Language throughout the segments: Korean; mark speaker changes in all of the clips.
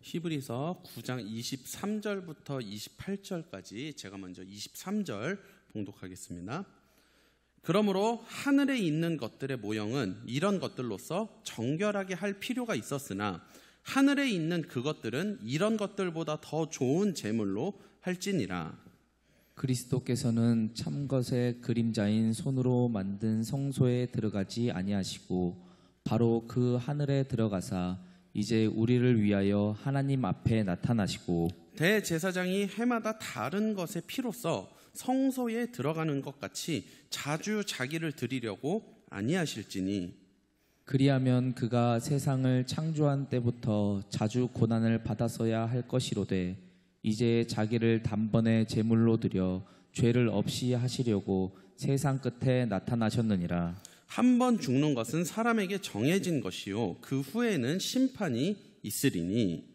Speaker 1: 히브리서 9장 23절부터 28절까지 제가 먼저 23절 봉독하겠습니다. 그러므로 하늘에 있는 것들의 모형은 이런 것들로서 정결하게 할 필요가 있었으나 하늘에 있는 그것들은 이런 것들보다 더 좋은 제물로 할지니라.
Speaker 2: 그리스도께서는 참것의 그림자인 손으로 만든 성소에 들어가지 아니하시고 바로 그 하늘에 들어가사 이제 우리를 위하여 하나님 앞에 나타나시고
Speaker 1: 대제사장이 해마다 다른 것의 피로써 성소에 들어가는 것 같이 자주 자기를 드리려고 아니하실지니
Speaker 2: 그리하면 그가 세상을 창조한 때부터 자주 고난을 받았어야 할 것이로되 이제 자기를 단번에 제물로 드려 죄를 없이 하시려고 세상 끝에 나타나셨느니라.
Speaker 1: 한 번 죽는 것은 사람에게 정해진 것이요 그 후에는 심판이 있으리니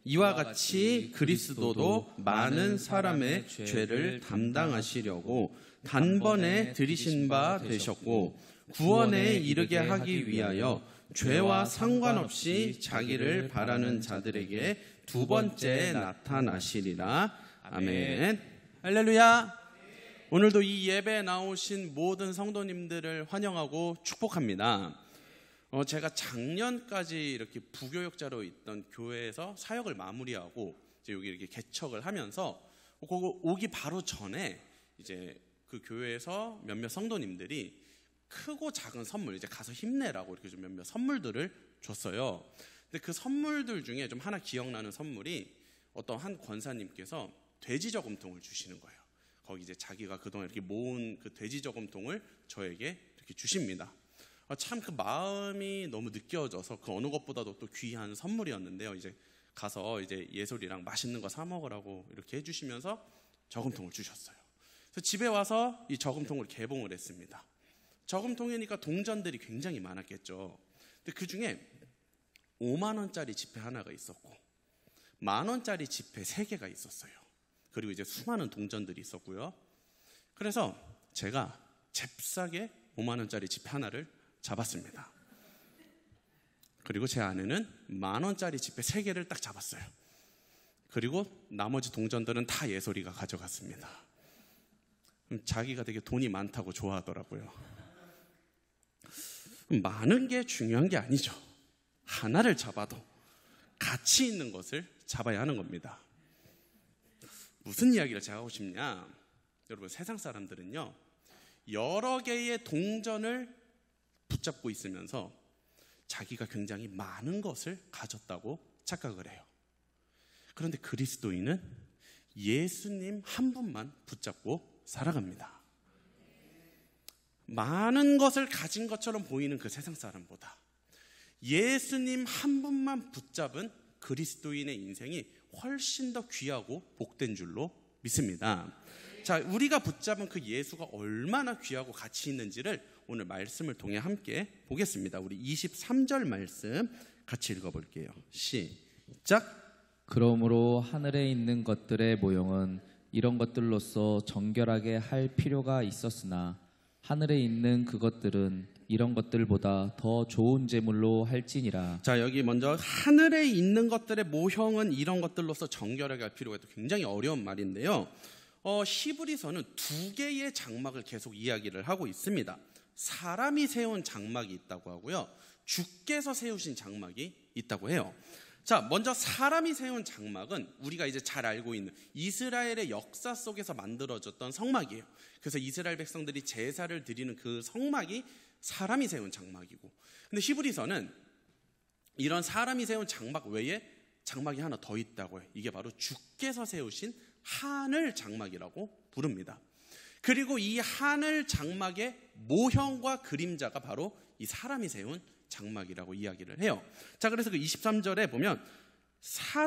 Speaker 1: 이와 같이 그리스도도 많은 사람의 죄를 담당하시려고 단번에 들이신 바 되셨고 구원에 이르게 하기 위하여 죄와 상관없이 자기를 바라는 자들에게 두 번째 나타나시리라. 아멘. 할렐루야. 오늘도 이 예배에 나오신 모든 성도님들을 환영하고 축복합니다. 제가 작년까지 이렇게 부교역자로 있던 교회에서 사역을 마무리하고 이제 여기 이렇게 개척을 하면서 오기 바로 전에 이제 그 교회에서 몇몇 성도님들이 크고 작은 선물, 이제 가서 힘내라고 이렇게 좀 몇몇 선물들을 줬어요. 근데 그 선물들 중에 좀 하나 기억나는 선물이 어떤 한 권사님께서 돼지 저금통을 주시는 거예요. 거기 이제 자기가 그동안 이렇게 모은 그 돼지 저금통을 저에게 이렇게 주십니다. 참 그 마음이 너무 느껴져서 그 어느 것보다도 또 귀한 선물이었는데요. 이제 가서 이제 예솔이랑 맛있는 거 사 먹으라고 이렇게 해주시면서 저금통을 주셨어요. 그래서 집에 와서 이 저금통을 개봉을 했습니다. 저금통이니까 동전들이 굉장히 많았겠죠. 근데 그 중에 5만 원짜리 지폐 하나가 있었고 1만 원짜리 지폐 3개가 있었어요. 그리고 이제 수많은 동전들이 있었고요. 그래서 제가 잽싸게 5만 원짜리 지폐 하나를 잡았습니다. 그리고 제 아내는 1만 원짜리 지폐 3개를 딱 잡았어요. 그리고 나머지 동전들은 다 예솔이가 가져갔습니다. 자기가 되게 돈이 많다고 좋아하더라고요. 많은 게 중요한 게 아니죠. 하나를 잡아도 가치 있는 것을 잡아야 하는 겁니다. 무슨 이야기를 제가 하고 싶냐? 여러분, 세상 사람들은요 여러 개의 동전을 붙잡고 있으면서 자기가 굉장히 많은 것을 가졌다고 착각을 해요. 그런데 그리스도인은 예수님 한 분만 붙잡고 살아갑니다. 많은 것을 가진 것처럼 보이는 그 세상 사람보다 예수님 한 분만 붙잡은 그리스도인의 인생이 훨씬 더 귀하고 복된 줄로 믿습니다. 자, 우리가 붙잡은 그 예수가 얼마나 귀하고 가치 있는지를 오늘 말씀을 통해 함께 보겠습니다. 우리 23절 말씀 같이 읽어볼게요. 시작.
Speaker 2: 그러므로 하늘에 있는 것들의 모형은 이런 것들로서 정결하게 할 필요가 있었으나 하늘에 있는 그것들은 이런 것들보다 더 좋은 제물로 할지니라.
Speaker 1: 자, 여기 먼저 하늘에 있는 것들의 모형은 이런 것들로서 정결하게 할 필요가 있다. 굉장히 어려운 말인데요. 히브리서는 2개의 장막을 계속 이야기를 하고 있습니다. 사람이 세운 장막이 있다고 하고요. 주께서 세우신 장막이 있다고 해요. 자, 먼저 사람이 세운 장막은 우리가 이제 잘 알고 있는 이스라엘의 역사 속에서 만들어졌던 성막이에요. 그래서 이스라엘 백성들이 제사를 드리는 그 성막이 사람이 세운 장막이고, 근데 히브리서는 이런 사람이 세운 장막 외에 장막이 하나 더 있다고 해요. 이게 바로 주께서 세우신 하늘 장막이라고 부릅니다. 그리고 이 하늘 장막의 모형과 그림자가 바로 이 사람이 세운 장막이라고 이야기를 해요. 자, 그래서 그 23절에 보면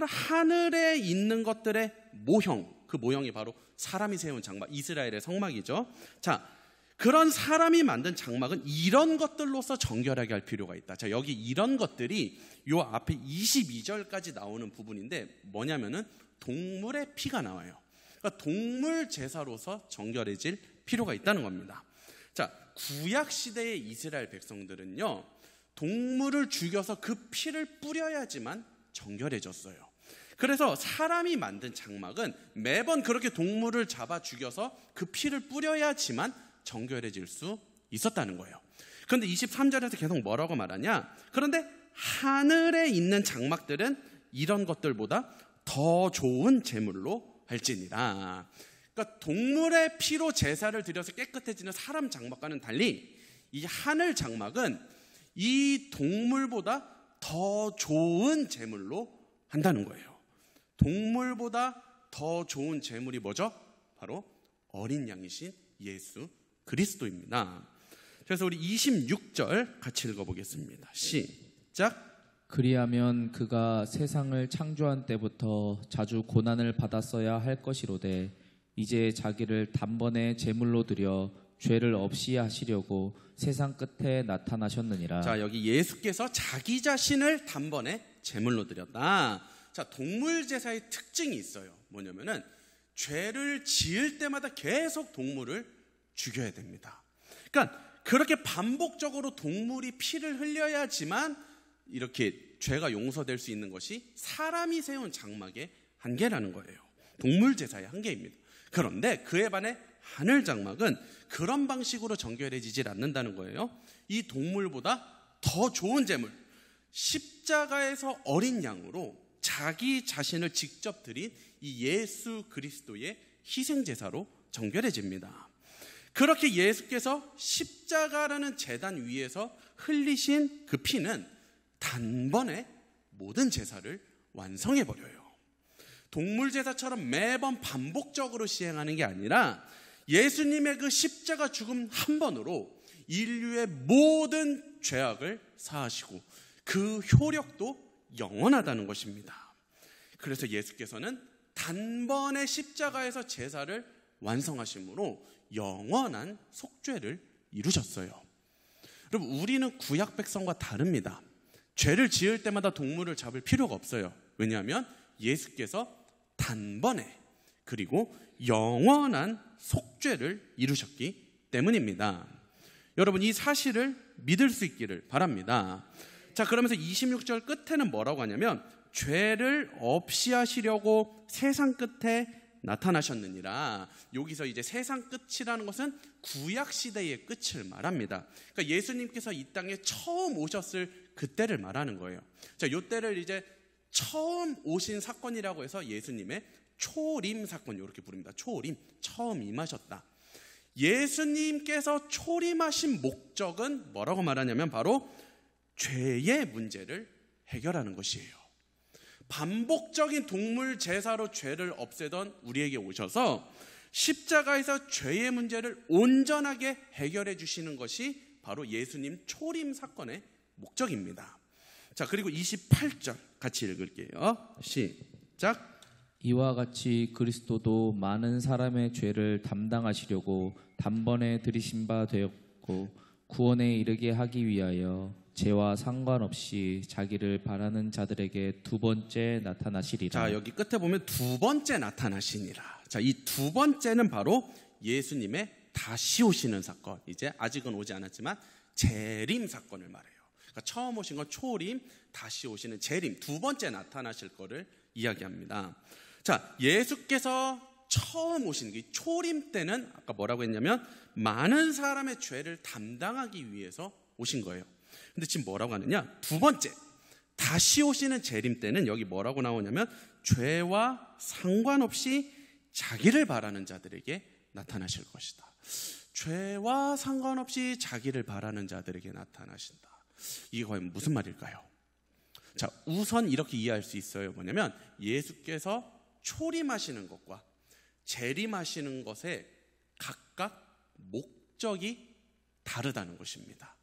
Speaker 1: 하늘에 있는 것들의 모형, 그 모형이 바로 사람이 세운 장막, 이스라엘의 성막이죠. 자, 그런 사람이 만든 장막은 이런 것들로서 정결하게 할 필요가 있다. 자, 여기 이런 것들이 요 앞에 22절까지 나오는 부분인데 뭐냐면은 동물의 피가 나와요. 그러니까 동물 제사로서 정결해질 필요가 있다는 겁니다. 자, 구약 시대의 이스라엘 백성들은요 동물을 죽여서 그 피를 뿌려야지만 정결해졌어요. 그래서 사람이 만든 장막은 매번 그렇게 동물을 잡아 죽여서 그 피를 뿌려야지만 정결해질 수 있었다는 거예요. 그런데 23절에서 계속 뭐라고 말하냐? 그런데 하늘에 있는 장막들은 이런 것들보다 더 좋은 제물로 할지니라. 그러니까 동물의 피로 제사를 드려서 깨끗해지는 사람 장막과는 달리 이 하늘 장막은 이 동물보다 더 좋은 제물로 한다는 거예요. 동물보다 더 좋은 제물이 뭐죠? 바로 어린 양이신 예수 그리스도입니다. 그래서 우리 26절 같이 읽어보겠습니다. 시작.
Speaker 2: 그리하면 그가 세상을 창조한 때부터 자주 고난을 받았어야 할 것이로되 이제 자기를 단번에 제물로 드려 죄를 없이 하시려고 세상 끝에 나타나셨느니라.
Speaker 1: 자, 여기 예수께서 자기 자신을 단번에 제물로 드렸다. 자, 동물 제사의 특징이 있어요. 뭐냐면은 죄를 지을 때마다 계속 동물을 죽여야 됩니다. 그러니까 그렇게 반복적으로 동물이 피를 흘려야지만 이렇게 죄가 용서될 수 있는 것이 사람이 세운 장막의 한계라는 거예요. 동물 제사의 한계입니다. 그런데 그에 반해 하늘 장막은 그런 방식으로 정결해지질 않는다는 거예요. 이 동물보다 더 좋은 제물, 십자가에서 어린 양으로 자기 자신을 직접 드린 이 예수 그리스도의 희생제사로 정결해집니다. 그렇게 예수께서 십자가라는 제단 위에서 흘리신 그 피는 단번에 모든 제사를 완성해버려요. 동물 제사처럼 매번 반복적으로 시행하는 게 아니라 예수님의 그 십자가 죽음 한 번으로 인류의 모든 죄악을 사하시고 그 효력도 영원하다는 것입니다. 그래서 예수께서는 단번에 십자가에서 제사를 완성하심으로 영원한 속죄를 이루셨어요. 여러분, 우리는 구약 백성과 다릅니다. 죄를 지을 때마다 동물을 잡을 필요가 없어요. 왜냐하면 예수께서 단번에 그리고 영원한 속죄를 이루셨기 때문입니다. 여러분, 이 사실을 믿을 수 있기를 바랍니다. 자, 그러면서 26절 끝에는 뭐라고 하냐면 죄를 없이 하시려고 세상 끝에 나타나셨느니라. 여기서 이제 세상 끝이라는 것은 구약 시대의 끝을 말합니다. 그러니까 예수님께서 이 땅에 처음 오셨을 그때를 말하는 거예요. 자, 요 때를 이제 처음 오신 사건이라고 해서 예수님의 초림 사건 이렇게 부릅니다. 초림, 처음 임하셨다. 예수님께서 초림하신 목적은 뭐라고 말하냐면 바로 죄의 문제를 해결하는 것이에요. 반복적인 동물 제사로 죄를 없애던 우리에게 오셔서 십자가에서 죄의 문제를 온전하게 해결해 주시는 것이 바로 예수님 초림 사건의 목적입니다. 자, 그리고 28절 같이 읽을게요. 시작.
Speaker 2: 이와 같이 그리스도도 많은 사람의 죄를 담당하시려고 단번에 들이신 바 되었고 구원에 이르게 하기 위하여 죄와 상관없이 자기를 바라는 자들에게 두 번째 나타나시리라.
Speaker 1: 자, 여기 끝에 보면 두 번째 나타나시니라. 자, 이 두 번째는 바로 예수님의 다시 오시는 사건. 이제 아직은 오지 않았지만 재림 사건을 말해요. 그러니까 처음 오신 건 초림, 다시 오시는 재림, 두 번째 나타나실 거를 이야기합니다. 자, 예수께서 처음 오신 이 초림 때는 아까 뭐라고 했냐면 많은 사람의 죄를 담당하기 위해서 오신 거예요. 근데 지금 뭐라고 하느냐? 두 번째, 다시 오시는 재림 때는 여기 뭐라고 나오냐면 죄와 상관없이 자기를 바라는 자들에게 나타나실 것이다. 죄와 상관없이 자기를 바라는 자들에게 나타나신다. 이게 과연 무슨 말일까요? 자, 우선 이렇게 이해할 수 있어요. 뭐냐면 예수께서 초림하시는 것과 재림하시는 것에 각각 목적이 다르다는 것입니다.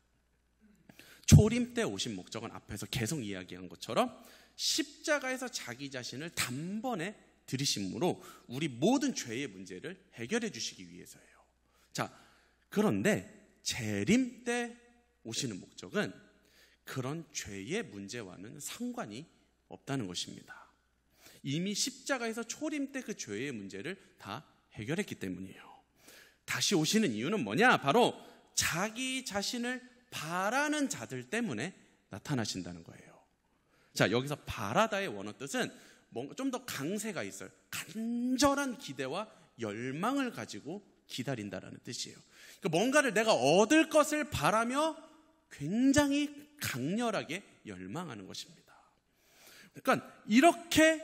Speaker 1: 초림 때 오신 목적은 앞에서 계속 이야기한 것처럼 십자가에서 자기 자신을 단번에 들이심으로 우리 모든 죄의 문제를 해결해 주시기 위해서예요. 자, 그런데 재림 때 오시는 목적은 그런 죄의 문제와는 상관이 없다는 것입니다. 이미 십자가에서 초림 때 그 죄의 문제를 다 해결했기 때문이에요. 다시 오시는 이유는 뭐냐? 바로 자기 자신을 바라는 자들 때문에 나타나신다는 거예요. 자, 여기서 바라다의 원어 뜻은 뭔가 좀 더 강세가 있어요. 간절한 기대와 열망을 가지고 기다린다라는 뜻이에요. 그러니까 뭔가를 내가 얻을 것을 바라며 굉장히 강렬하게 열망하는 것입니다. 그러니까 이렇게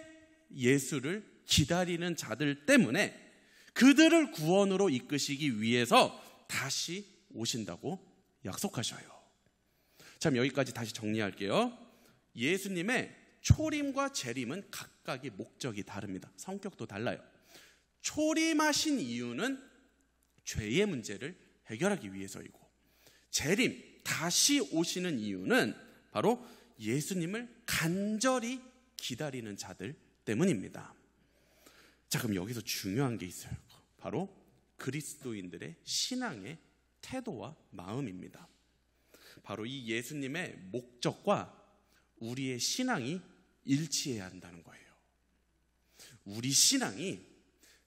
Speaker 1: 예수를 기다리는 자들 때문에 그들을 구원으로 이끄시기 위해서 다시 오신다고 약속하셔요. 참, 여기까지 다시 정리할게요. 예수님의 초림과 재림은 각각의 목적이 다릅니다. 성격도 달라요. 초림하신 이유는 죄의 문제를 해결하기 위해서이고, 재림, 다시 오시는 이유는 바로 예수님을 간절히 기다리는 자들 때문입니다. 자, 그럼 여기서 중요한 게 있어요. 바로 그리스도인들의 신앙의 태도와 마음입니다. 바로 이 예수님의 목적과 우리의 신앙이 일치해야 한다는 거예요. 우리 신앙이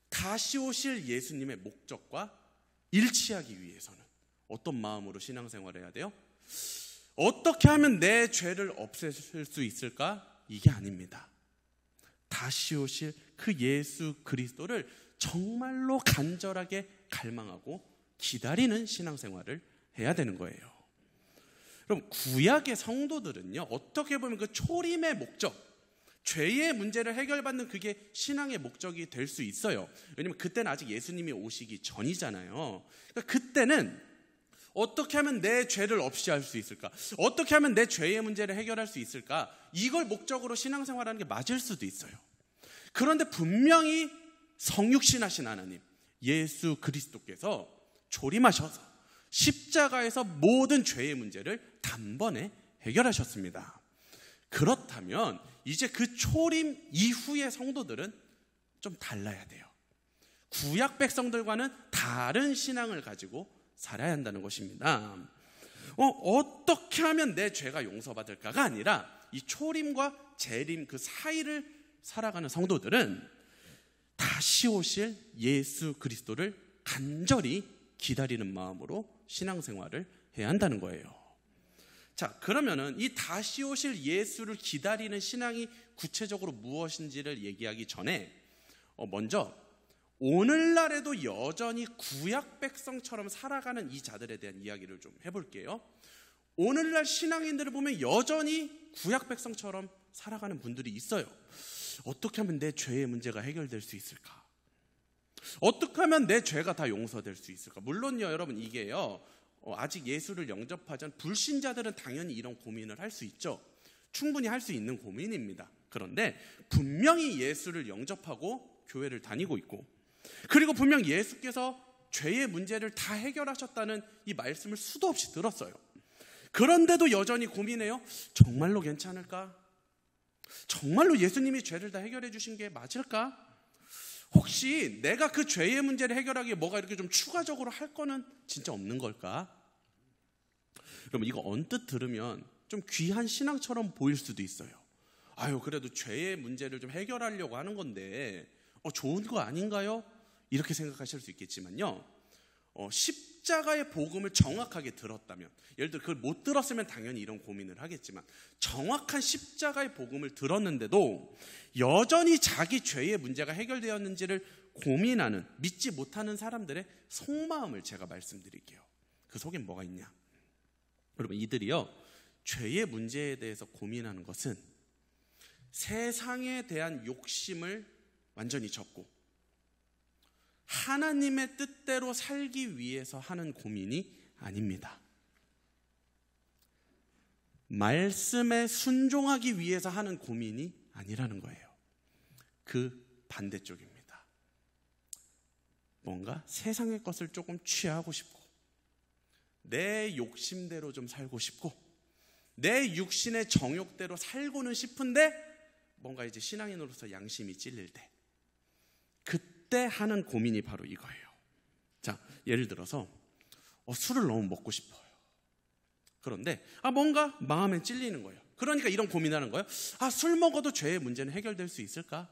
Speaker 1: 다시 오실 예수님의 목적과 일치하기 위해서는 어떤 마음으로 신앙생활을 해야 돼요? 어떻게 하면 내 죄를 없앨 수 있을까? 이게 아닙니다. 다시 오실 그 예수 그리스도를 정말로 간절하게 갈망하고 기다리는 신앙생활을 해야 되는 거예요. 그럼 구약의 성도들은요, 어떻게 보면 그 초림의 목적, 죄의 문제를 해결받는 그게 신앙의 목적이 될 수 있어요. 왜냐면 그때는 아직 예수님이 오시기 전이잖아요. 그러니까 그때는 어떻게 하면 내 죄를 없이 할 수 있을까? 어떻게 하면 내 죄의 문제를 해결할 수 있을까? 이걸 목적으로 신앙생활하는 게 맞을 수도 있어요. 그런데 분명히 성육신하신 하나님, 예수 그리스도께서 조림하셔서 십자가에서 모든 죄의 문제를 단번에 해결하셨습니다. 그렇다면 이제 그 초림 이후의 성도들은 좀 달라야 돼요. 구약 백성들과는 다른 신앙을 가지고 살아야 한다는 것입니다. 어떻게 하면 내 죄가 용서받을까가 아니라 이 초림과 재림 그 사이를 살아가는 성도들은 다시 오실 예수 그리스도를 간절히 기다리는 마음으로 신앙생활을 해야 한다는 거예요. 자, 그러면은 이 다시 오실 예수를 기다리는 신앙이 구체적으로 무엇인지를 얘기하기 전에 먼저 오늘날에도 여전히 구약 백성처럼 살아가는 이 자들에 대한 이야기를 좀 해볼게요. 오늘날 신앙인들을 보면 여전히 구약 백성처럼 살아가는 분들이 있어요. 어떻게 하면 내 죄의 문제가 해결될 수 있을까? 어떻게 하면 내 죄가 다 용서될 수 있을까? 물론요, 여러분, 이게요, 아직 예수를 영접하지 않은 불신자들은 당연히 이런 고민을 할 수 있죠. 충분히 할 수 있는 고민입니다. 그런데 분명히 예수를 영접하고 교회를 다니고 있고, 그리고 분명 예수께서 죄의 문제를 다 해결하셨다는 이 말씀을 수도 없이 들었어요. 그런데도 여전히 고민해요. 정말로 괜찮을까? 정말로 예수님이 죄를 다 해결해 주신 게 맞을까? 혹시 내가 그 죄의 문제를 해결하기에 뭐가 이렇게 좀 추가적으로 할 거는 진짜 없는 걸까? 여러분, 이거 언뜻 들으면 좀 귀한 신앙처럼 보일 수도 있어요. 아유, 그래도 죄의 문제를 좀 해결하려고 하는 건데 좋은 거 아닌가요? 이렇게 생각하실 수 있겠지만요, 십자가의 복음을 정확하게 들었다면, 예를 들어 그걸 못 들었으면 당연히 이런 고민을 하겠지만, 정확한 십자가의 복음을 들었는데도 여전히 자기 죄의 문제가 해결되었는지를 고민하는, 믿지 못하는 사람들의 속마음을 제가 말씀드릴게요. 그 속엔 뭐가 있냐? 여러분, 이들이요, 죄의 문제에 대해서 고민하는 것은 세상에 대한 욕심을 완전히 접고 하나님의 뜻대로 살기 위해서 하는 고민이 아닙니다. 말씀에 순종하기 위해서 하는 고민이 아니라는 거예요. 그 반대쪽입니다. 뭔가 세상의 것을 조금 취하고 싶고, 내 욕심대로 좀 살고 싶고, 내 육신의 정욕대로 살고는 싶은데 뭔가 이제 신앙인으로서 양심이 찔릴 때, 그때 하는 고민이 바로 이거예요. 자, 예를 들어서 술을 너무 먹고 싶어요. 그런데 뭔가 마음에 찔리는 거예요. 그러니까 이런 고민하는 거예요. 술 먹어도 죄의 문제는 해결될 수 있을까?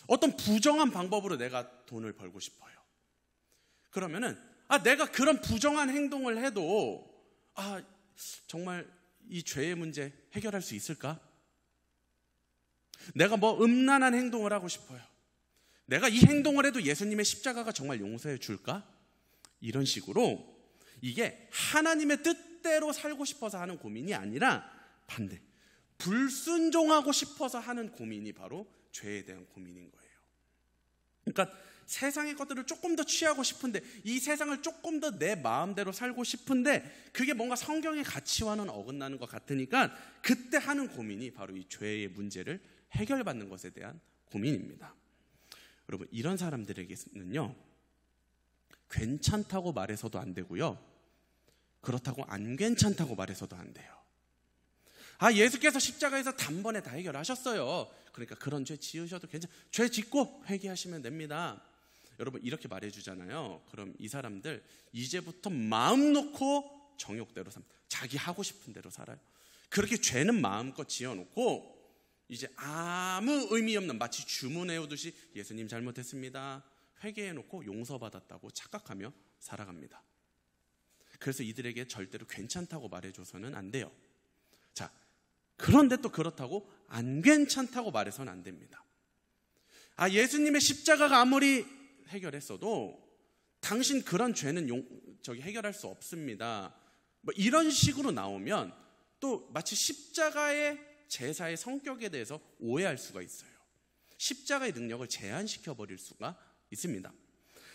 Speaker 1: 어떤 부정한 방법으로 내가 돈을 벌고 싶어요. 그러면은 내가 그런 부정한 행동을 해도 정말 이 죄의 문제 해결할 수 있을까? 내가 뭐 음란한 행동을 하고 싶어요. 내가 이 행동을 해도 예수님의 십자가가 정말 용서해 줄까? 이런 식으로 이게 하나님의 뜻대로 살고 싶어서 하는 고민이 아니라 반대, 불순종하고 싶어서 하는 고민이 바로 죄에 대한 고민인 거예요. 그러니까 세상의 것들을 조금 더 취하고 싶은데, 이 세상을 조금 더 내 마음대로 살고 싶은데 그게 뭔가 성경의 가치와는 어긋나는 것 같으니까 그때 하는 고민이 바로 이 죄의 문제를 해결받는 것에 대한 고민입니다. 여러분, 이런 사람들에게는요, 괜찮다고 말해서도 안 되고요, 그렇다고 안 괜찮다고 말해서도 안 돼요. 예수께서 십자가에서 단번에 다 해결하셨어요. 그러니까 그런 죄 지으셔도 죄 짓고 회개하시면 됩니다. 여러분, 이렇게 말해주잖아요. 그럼 이 사람들 이제부터 마음 놓고 정욕대로 삽니다. 자기 하고 싶은 대로 살아요. 그렇게 죄는 마음껏 지어놓고 이제 아무 의미 없는, 마치 주문해오듯이 예수님 잘못했습니다, 회개해놓고 용서받았다고 착각하며 살아갑니다. 그래서 이들에게 절대로 괜찮다고 말해줘서는 안 돼요. 자, 그런데 또 그렇다고 안 괜찮다고 말해서는 안 됩니다. 예수님의 십자가가 아무리 해결했어도 당신 그런 죄는 해결할 수 없습니다, 뭐 이런 식으로 나오면 또 마치 십자가의 제사의 성격에 대해서 오해할 수가 있어요. 십자가의 능력을 제한시켜 버릴 수가 있습니다.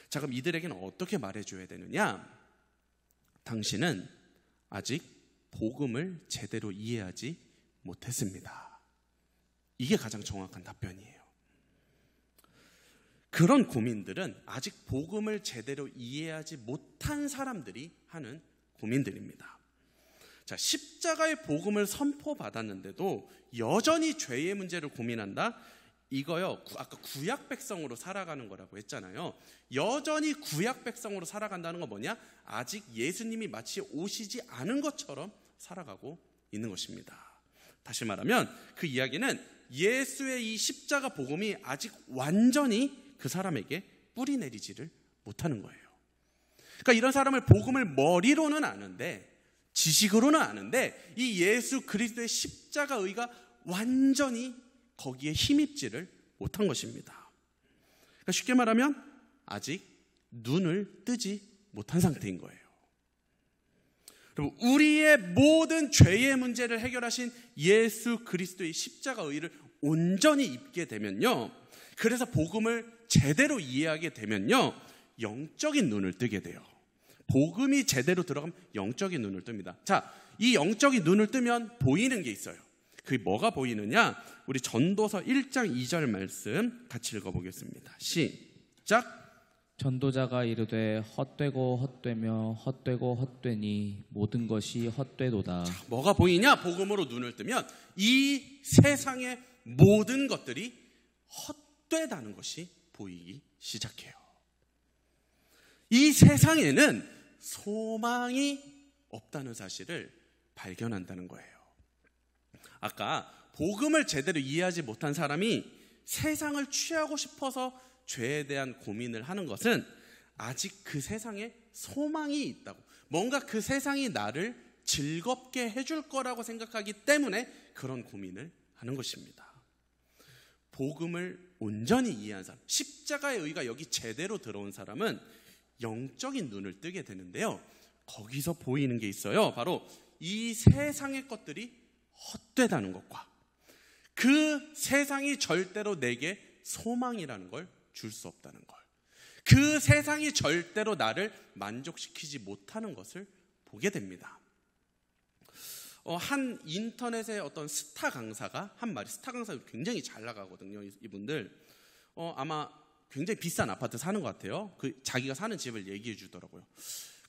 Speaker 1: 자, 그럼 이들에게는 어떻게 말해줘야 되느냐? 당신은 아직 복음을 제대로 이해하지 못했습니다. 이게 가장 정확한 답변이에요. 그런 고민들은 아직 복음을 제대로 이해하지 못한 사람들이 하는 고민들입니다. 자, 십자가의 복음을 선포받았는데도 여전히 죄의 문제를 고민한다? 이거요, 아까 구약 백성으로 살아가는 거라고 했잖아요. 여전히 구약 백성으로 살아간다는 건 뭐냐? 아직 예수님이 마치 오시지 않은 것처럼 살아가고 있는 것입니다. 다시 말하면 그 이야기는 예수의 이 십자가 복음이 아직 완전히 그 사람에게 뿌리 내리지를 못하는 거예요. 그러니까 이런 사람을 복음을 머리로는 아는데, 지식으로는 아는데, 이 예수 그리스도의 십자가 의가 완전히 거기에 힘입지를 못한 것입니다. 그러니까 쉽게 말하면 아직 눈을 뜨지 못한 상태인 거예요. 여러분, 우리의 모든 죄의 문제를 해결하신 예수 그리스도의 십자가 의를 온전히 입게 되면요, 그래서 복음을 제대로 이해하게 되면요, 영적인 눈을 뜨게 돼요. 복음이 제대로 들어가면 영적인 눈을 뜹니다. 자, 이 영적인 눈을 뜨면 보이는 게 있어요. 그게 뭐가 보이느냐? 우리 전도서 1장 2절 말씀 같이 읽어보겠습니다. 시작.
Speaker 2: 전도자가 이르되 헛되고 헛되며 헛되고 헛되니 모든 것이 헛되도다.
Speaker 1: 자, 뭐가 보이냐? 복음으로 눈을 뜨면 이 세상의 모든 것들이 헛되다는 것이 보이기 시작해요. 이 세상에는 소망이 없다는 사실을 발견한다는 거예요. 아까 복음을 제대로 이해하지 못한 사람이 세상을 취하고 싶어서 죄에 대한 고민을 하는 것은 아직 그 세상에 소망이 있다고, 뭔가 그 세상이 나를 즐겁게 해줄 거라고 생각하기 때문에 그런 고민을 하는 것입니다. 복음을 온전히 이해한 사람, 십자가의 의가 여기 제대로 들어온 사람은 영적인 눈을 뜨게 되는데요, 거기서 보이는 게 있어요. 바로 이 세상의 것들이 헛되다는 것과 그 세상이 절대로 내게 소망이라는 걸 줄 수 없다는 걸, 그 세상이 절대로 나를 만족시키지 못하는 것을 보게 됩니다. 한 인터넷의 어떤 스타 강사가 한 말이, 스타 강사 굉장히 잘 나가거든요. 이분들 아마 굉장히 비싼 아파트 사는 것 같아요. 자기가 사는 집을 얘기해 주더라고요.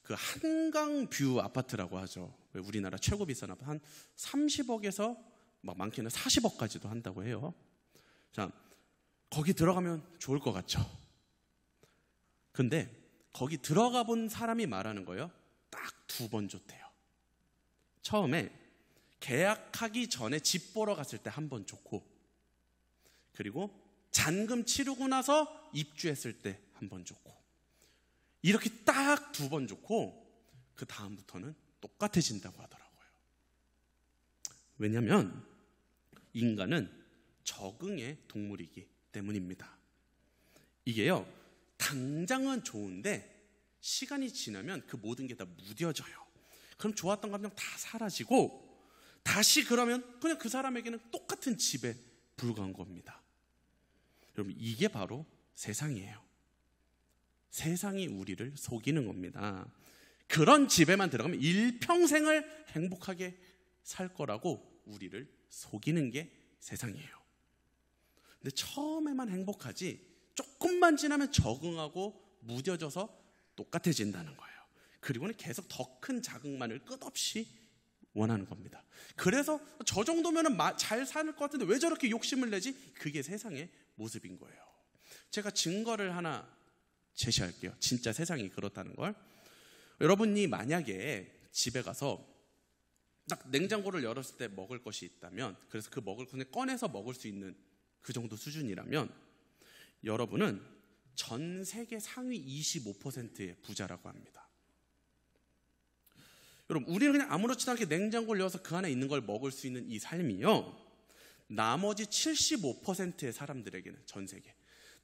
Speaker 1: 그 한강뷰 아파트라고 하죠. 우리나라 최고 비싼 아파트, 한 30억에서 많게는 40억까지도 한다고 해요. 자, 거기 들어가면 좋을 것 같죠. 근데 거기 들어가 본 사람이 말하는 거예요. 딱 2번 좋대요. 처음에 계약하기 전에 집 보러 갔을 때 1번 좋고, 그리고 잔금 치르고 나서 입주했을 때 1번 좋고, 이렇게 딱 2번 좋고 그 다음부터는 똑같아진다고 하더라고요. 왜냐하면 인간은 적응의 동물이기 때문입니다. 이게요, 당장은 좋은데 시간이 지나면 그 모든 게 다 무뎌져요. 그럼 좋았던 감정 다 사라지고 다시 그러면 그냥 그 사람에게는 똑같은 집에 불과한 겁니다. 여러분, 이게 바로 세상이에요. 세상이 우리를 속이는 겁니다. 그런 집에만 들어가면 일평생을 행복하게 살 거라고 우리를 속이는 게 세상이에요. 근데 처음에만 행복하지 조금만 지나면 적응하고 무뎌져서 똑같아진다는 거예요. 그리고는 계속 더 큰 자극만을 끝없이 원하는 겁니다. 그래서 저 정도면 잘 살 것 같은데 왜 저렇게 욕심을 내지? 그게 세상의 모습인 거예요. 제가 증거를 하나 제시할게요. 진짜 세상이 그렇다는 걸. 여러분이 만약에 집에 가서 딱 냉장고를 열었을 때 먹을 것이 있다면, 그래서 그 먹을 것을 꺼내서 먹을 수 있는 그 정도 수준이라면 여러분은 전 세계 상위 25%의 부자라고 합니다. 여러분, 우리는 그냥 아무렇지도 않게 냉장고를 열어서 그 안에 있는 걸 먹을 수 있는 이 삶이요, 나머지 75%의 사람들에게는 전 세계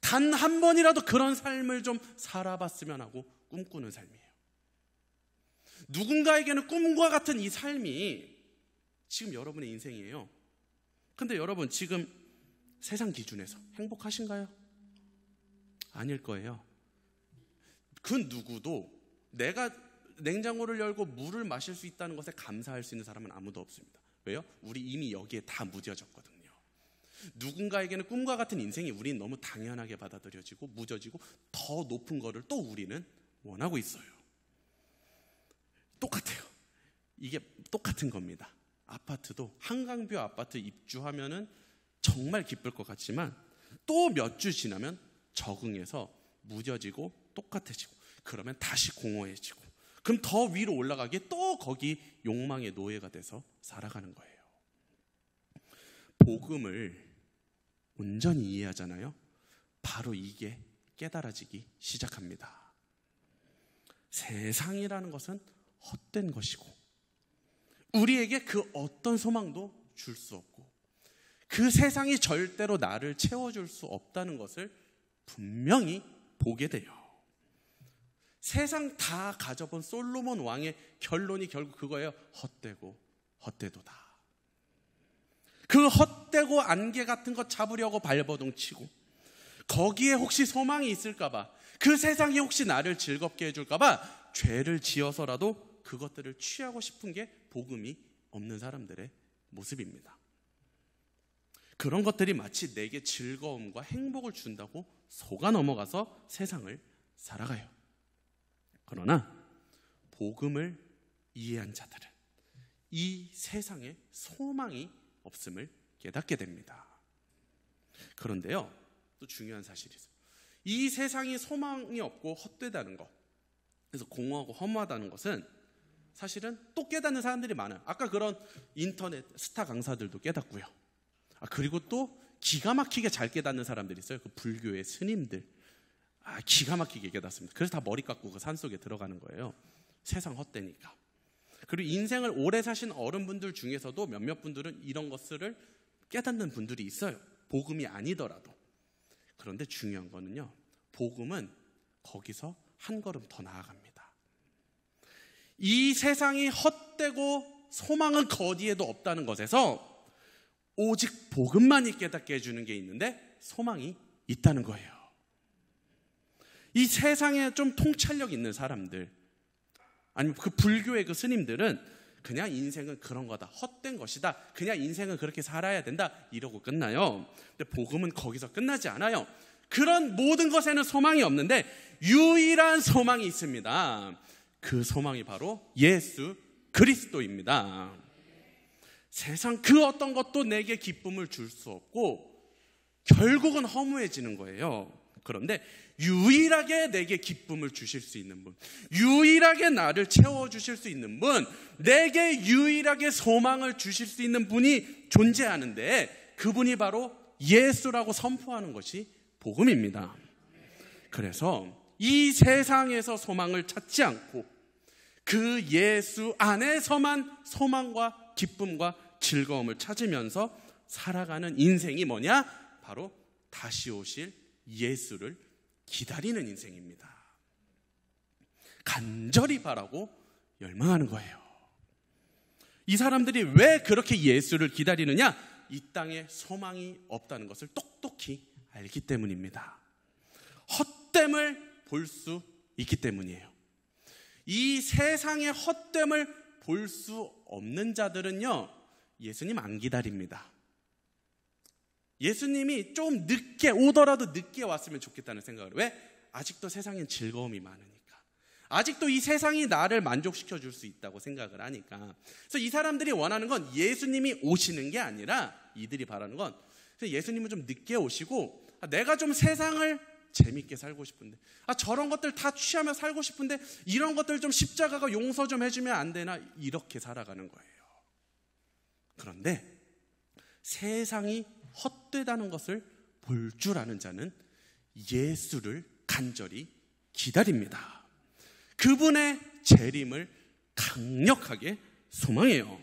Speaker 1: 단 한 번이라도 그런 삶을 좀 살아봤으면 하고 꿈꾸는 삶이에요. 누군가에게는 꿈과 같은 이 삶이 지금 여러분의 인생이에요. 근데 여러분, 지금 세상 기준에서 행복하신가요? 아닐 거예요. 그 누구도 내가 냉장고를 열고 물을 마실 수 있다는 것에 감사할 수 있는 사람은 아무도 없습니다. 왜요? 우리 이미 여기에 다 무뎌졌거든요. 누군가에게는 꿈과 같은 인생이 우리는 너무 당연하게 받아들여지고 무뎌지고 더 높은 거를 또 우리는 원하고 있어요. 똑같아요. 이게 똑같은 겁니다. 아파트도 한강뷰 아파트 입주하면은 정말 기쁠 것 같지만 또 몇 주 지나면 적응해서 무뎌지고 똑같아지고 그러면 다시 공허해지고 그럼 더 위로 올라가기에 또 거기 욕망의 노예가 돼서 살아가는 거예요. 복음을 온전히 이해하잖아요. 바로 이게 깨달아지기 시작합니다. 세상이라는 것은 헛된 것이고 우리에게 그 어떤 소망도 줄 수 없고 그 세상이 절대로 나를 채워줄 수 없다는 것을 분명히 보게 돼요. 세상 다 가져본 솔로몬 왕의 결론이 결국 그거예요. 헛되고 헛되도다. 그 헛되고 안개 같은 것 잡으려고 발버둥 치고 거기에 혹시 소망이 있을까봐, 그 세상이 혹시 나를 즐겁게 해줄까봐 죄를 지어서라도 그것들을 취하고 싶은 게 복음이 없는 사람들의 모습입니다. 그런 것들이 마치 내게 즐거움과 행복을 준다고 속아 넘어가서 세상을 살아가요. 그러나 복음을 이해한 자들은 이 세상에 소망이 없음을 깨닫게 됩니다. 그런데요, 또 중요한 사실이 있어요. 이 세상이 소망이 없고 헛되다는 것, 그래서 공허하고 허무하다는 것은 사실은 또 깨닫는 사람들이 많아요. 아까 그런 인터넷 스타 강사들도 깨닫고요. 그리고 또 기가 막히게 잘 깨닫는 사람들이 있어요. 그 불교의 스님들. 기가 막히게 깨닫습니다. 그래서 다 머리 깎고 그 산속에 들어가는 거예요. 세상 헛되니까. 그리고 인생을 오래 사신 어른분들 중에서도 몇몇 분들은 이런 것을 깨닫는 분들이 있어요. 복음이 아니더라도. 그런데 중요한 거는요, 복음은 거기서 한 걸음 더 나아갑니다. 이 세상이 헛되고 소망은 그 어디에도 없다는 것에서 오직 복음만이 깨닫게 해주는 게 있는데 소망이 있다는 거예요. 이 세상에 좀 통찰력 있는 사람들, 아니면 그 불교의 그 스님들은 그냥 인생은 그런 거다, 헛된 것이다, 그냥 인생은 그렇게 살아야 된다 이러고 끝나요. 근데 복음은 거기서 끝나지 않아요. 그런 모든 것에는 소망이 없는데 유일한 소망이 있습니다. 그 소망이 바로 예수 그리스도입니다. 세상 그 어떤 것도 내게 기쁨을 줄 수 없고 결국은 허무해지는 거예요. 그런데 유일하게 내게 기쁨을 주실 수 있는 분, 유일하게 나를 채워주실 수 있는 분, 내게 유일하게 소망을 주실 수 있는 분이 존재하는데 그분이 바로 예수라고 선포하는 것이 복음입니다. 그래서 이 세상에서 소망을 찾지 않고 그 예수 안에서만 소망과 기쁨과 즐거움을 찾으면서 살아가는 인생이 뭐냐? 바로 다시 오실 예수를 기다리는 인생입니다. 간절히 바라고 열망하는 거예요. 이 사람들이 왜 그렇게 예수를 기다리느냐? 이 땅에 소망이 없다는 것을 똑똑히 알기 때문입니다. 헛됨을 볼 수 있기 때문이에요. 이 세상의 헛됨을 볼 수 없는 자들은요, 예수님 안 기다립니다. 예수님이 좀 늦게 오더라도 늦게 왔으면 좋겠다는 생각을. 왜? 아직도 세상엔 즐거움이 많으니까. 아직도 이 세상이 나를 만족시켜 줄 수 있다고 생각을 하니까. 그래서 이 사람들이 원하는 건 예수님이 오시는 게 아니라, 이들이 바라는 건 예수님은 좀 늦게 오시고, 내가 좀 세상을 재밌게 살고 싶은데, 저런 것들 다 취하며 살고 싶은데 이런 것들 좀 십자가가 용서 좀 해주면 안 되나, 이렇게 살아가는 거예요. 그런데 세상이 헛되다는 것을 볼 줄 아는 자는 예수를 간절히 기다립니다. 그분의 재림을 강력하게 소망해요.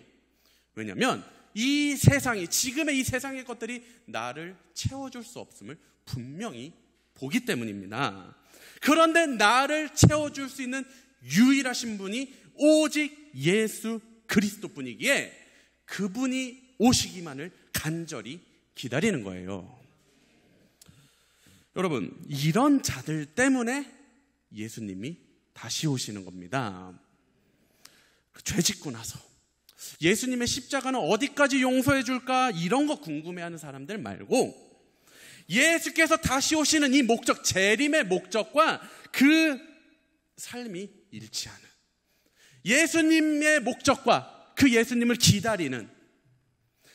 Speaker 1: 왜냐하면 이 세상이, 지금의 이 세상의 것들이 나를 채워줄 수 없음을 분명히 보기 때문입니다. 그런데 나를 채워줄 수 있는 유일하신 분이 오직 예수 그리스도뿐이기에 그분이 오시기만을 간절히 기다리는 거예요. 여러분, 이런 자들 때문에 예수님이 다시 오시는 겁니다. 죄 짓고 나서 예수님의 십자가는 어디까지 용서해 줄까, 이런 거 궁금해하는 사람들 말고, 예수께서 다시 오시는 이 목적, 재림의 목적과 그 삶이 일치하는, 예수님의 목적과 그 예수님을 기다리는,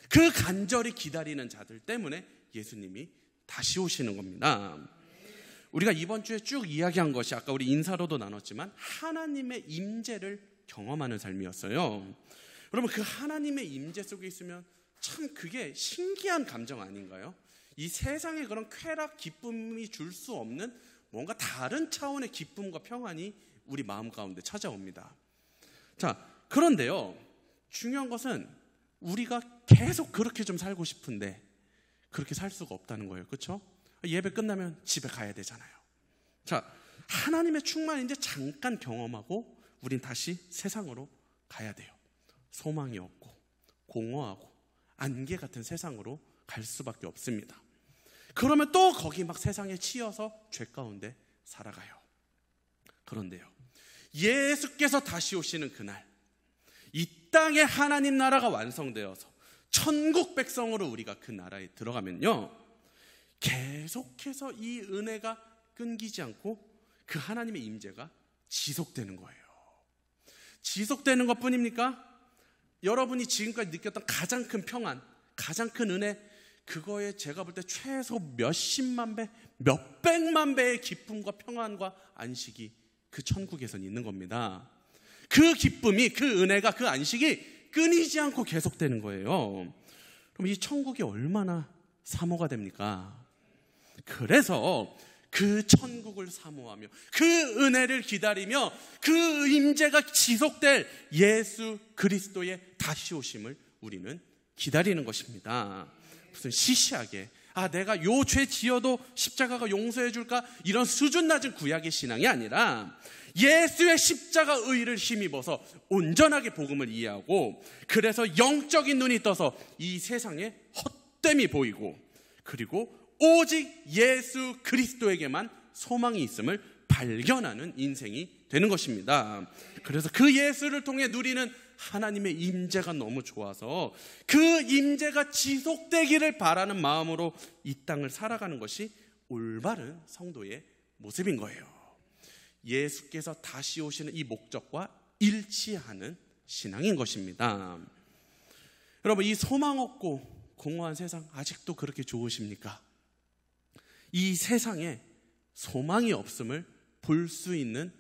Speaker 1: 그 간절히 기다리는 자들 때문에 예수님이 다시 오시는 겁니다. 우리가 이번 주에 쭉 이야기한 것이 아까 우리 인사로도 나눴지만 하나님의 임재를 경험하는 삶이었어요. 여러분, 그 하나님의 임재 속에 있으면 참 그게 신기한 감정 아닌가요? 이 세상의 그런 쾌락, 기쁨이 줄 수 없는 뭔가 다른 차원의 기쁨과 평안이 우리 마음 가운데 찾아옵니다. 자, 그런데요, 중요한 것은 우리가 계속 그렇게 좀 살고 싶은데 그렇게 살 수가 없다는 거예요. 그렇죠? 예배 끝나면 집에 가야 되잖아요. 자, 하나님의 충만을 이제 잠깐 경험하고 우린 다시 세상으로 가야 돼요. 소망이 없고 공허하고 안개 같은 세상으로 갈 수밖에 없습니다. 그러면 또 거기 막 세상에 치여서 죄 가운데 살아가요. 그런데요, 예수께서 다시 오시는 그날, 이 땅에 하나님 나라가 완성되어서 천국 백성으로 우리가 그 나라에 들어가면요, 계속해서 이 은혜가 끊기지 않고 그 하나님의 임재가 지속되는 거예요. 지속되는 것뿐입니까? 여러분이 지금까지 느꼈던 가장 큰 평안, 가장 큰 은혜, 그거에 제가 볼 때 최소 몇십만 배, 몇백만 배의 기쁨과 평안과 안식이 그 천국에선 있는 겁니다. 그 기쁨이, 그 은혜가, 그 안식이 끊이지 않고 계속되는 거예요. 그럼 이 천국이 얼마나 사모가 됩니까? 그래서 그 천국을 사모하며 그 은혜를 기다리며 그 임재가 지속될 예수 그리스도의 다시 오심을 우리는 기다리는 것입니다. 무슨 시시하게 내가 요 죄 지어도 십자가가 용서해 줄까, 이런 수준 낮은 구약의 신앙이 아니라 예수의 십자가 의를 힘입어서 온전하게 복음을 이해하고, 그래서 영적인 눈이 떠서 이 세상에 헛됨이 보이고, 그리고 오직 예수 그리스도에게만 소망이 있음을 발견하는 인생이 되는 것입니다. 그래서 그 예수를 통해 누리는 하나님의 임재가 너무 좋아서 그 임재가 지속되기를 바라는 마음으로 이 땅을 살아가는 것이 올바른 성도의 모습인 거예요. 예수께서 다시 오시는 이 목적과 일치하는 신앙인 것입니다. 여러분, 이 소망 없고 공허한 세상 아직도 그렇게 좋으십니까? 이 세상에 소망이 없음을 볼 수 있는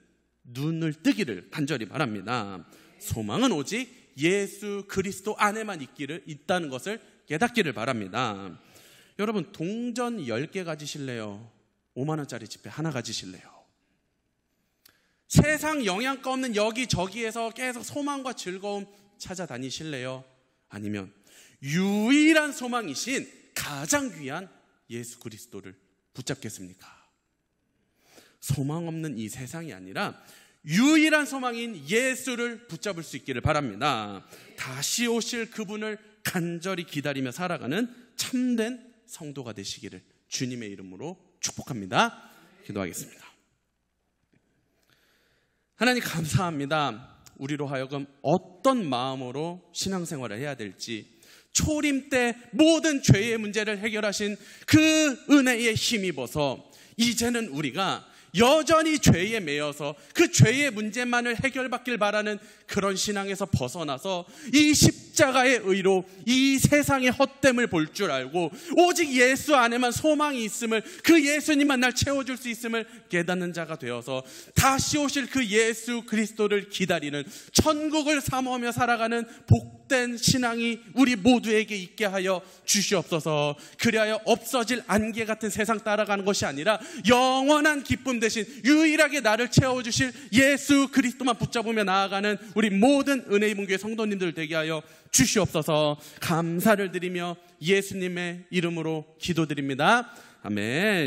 Speaker 1: 눈을 뜨기를 간절히 바랍니다. 소망은 오직 예수 그리스도 안에만 있다는 것을 깨닫기를 바랍니다. 여러분, 동전 10개 가지실래요? 5만 원짜리 지폐 하나 가지실래요? 세상 영양가 없는 여기저기에서 계속 소망과 즐거움 찾아다니실래요? 아니면 유일한 소망이신 가장 귀한 예수 그리스도를 붙잡겠습니까? 소망 없는 이 세상이 아니라 유일한 소망인 예수를 붙잡을 수 있기를 바랍니다. 다시 오실 그분을 간절히 기다리며 살아가는 참된 성도가 되시기를 주님의 이름으로 축복합니다. 기도하겠습니다. 하나님 감사합니다. 우리로 하여금 어떤 마음으로 신앙생활을 해야 될지, 초림 때 모든 죄의 문제를 해결하신 그 은혜에 힘입어서 이제는 우리가 여전히 죄에 매여서 그 죄의 문제만을 해결받길 바라는 그런 신앙에서 벗어나서 이 십자가의 의로 이 세상의 헛됨을 볼 줄 알고 오직 예수 안에만 소망이 있음을, 그 예수님만 날 채워줄 수 있음을 깨닫는 자가 되어서 다시 오실 그 예수 그리스도를 기다리는, 천국을 사모하며 살아가는 복된 신앙이 우리 모두에게 있게 하여 주시옵소서. 그리하여 없어질 안개 같은 세상 따라가는 것이 아니라 영원한 기쁨 대신 유일하게 나를 채워주실 예수 그리스도만 붙잡으며 나아가는 우리 모든 은혜의 문교회 성도님들 되게 하여 주시옵소서. 감사를 드리며 예수님의 이름으로 기도드립니다. 아멘.